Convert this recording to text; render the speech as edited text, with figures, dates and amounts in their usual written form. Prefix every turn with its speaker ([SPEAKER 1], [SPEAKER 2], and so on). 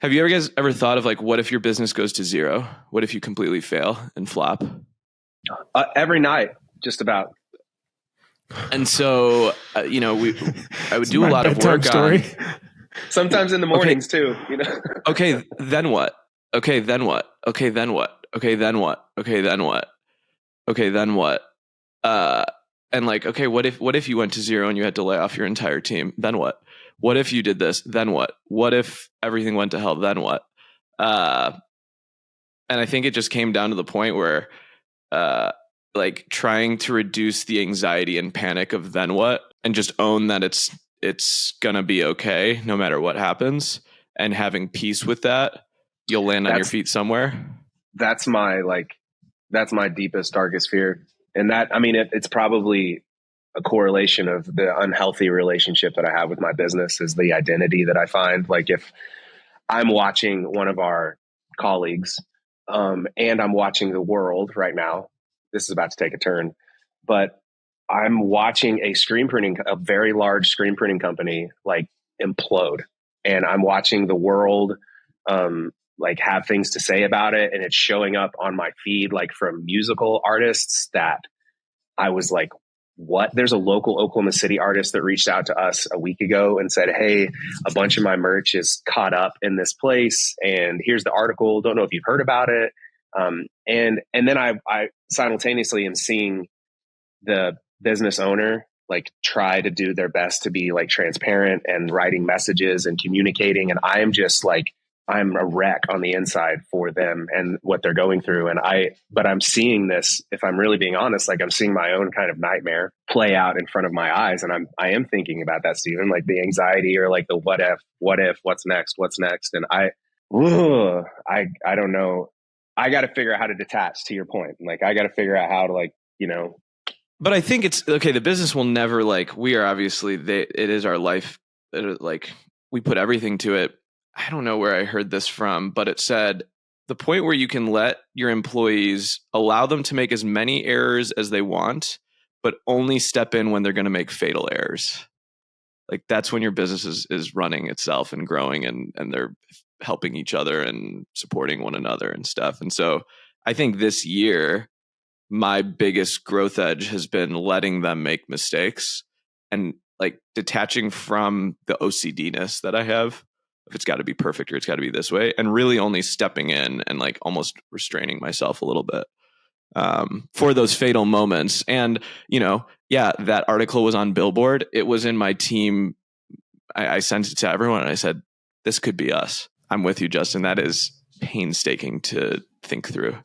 [SPEAKER 1] Have you guys ever thought of like, what if your business goes to zero? What if you completely fail and flop?
[SPEAKER 2] Every night, just about.
[SPEAKER 1] And so, I would do a lot of work on.
[SPEAKER 2] Sometimes in the mornings too,
[SPEAKER 1] Okay, then what? Okay, then what? Okay, then what? Okay, then what? Okay, then what? Okay, then what? And like, okay, what if you went to zero and you had to lay off your entire team? Then what? What if you did this? Then what? What if everything went to hell? Then what? And I think it just came down to the point where, like trying to reduce the anxiety and panic of then what, and just own that it's gonna be okay no matter what happens, and having peace with that, you'll land on your feet somewhere.
[SPEAKER 2] That's my deepest, darkest fear. And that, I mean, it's probably a correlation of the unhealthy relationship that I have with my business is the identity that I find. Like if I'm watching one of our colleagues, and I'm watching the world right now, this is about to take a turn, but I'm watching a very large screen printing company like implode, and I'm watching the world, like have things to say about it. And it's showing up on my feed, like from musical artists that I was like, what? There's a local Oklahoma City artist that reached out to us a week ago and said, hey, a bunch of my merch is caught up in this place, and here's the article. Don't know if you've heard about it. And then I simultaneously am seeing the business owner like try to do their best to be like transparent and writing messages and communicating. And I am just like, I'm a wreck on the inside for them and what they're going through. But I'm seeing this, if I'm really being honest, like I'm seeing my own kind of nightmare play out in front of my eyes. And I am thinking about that, Stephen, like the anxiety or like the what if, what's next. And I don't know. I got to figure out how to detach, to your point. Like I got to figure out how to
[SPEAKER 1] But I think it's okay. The business will never we are obviously, it is our life. We put everything to it. I don't know where I heard this from, but it said the point where you can let your employees allow them to make as many errors as they want, but only step in when they're going to make fatal errors. Like that's when your business is running itself and growing, and they're helping each other and supporting one another and stuff. And so I think this year, my biggest growth edge has been letting them make mistakes and like detaching from the OCD-ness that I have. If it's got to be perfect or it's got to be this way, and really only stepping in and like almost restraining myself a little bit for those fatal moments. And, that article was on Billboard. It was in my team. I sent it to everyone and I said, this could be us. I'm with you, Justin. That is painstaking to think through.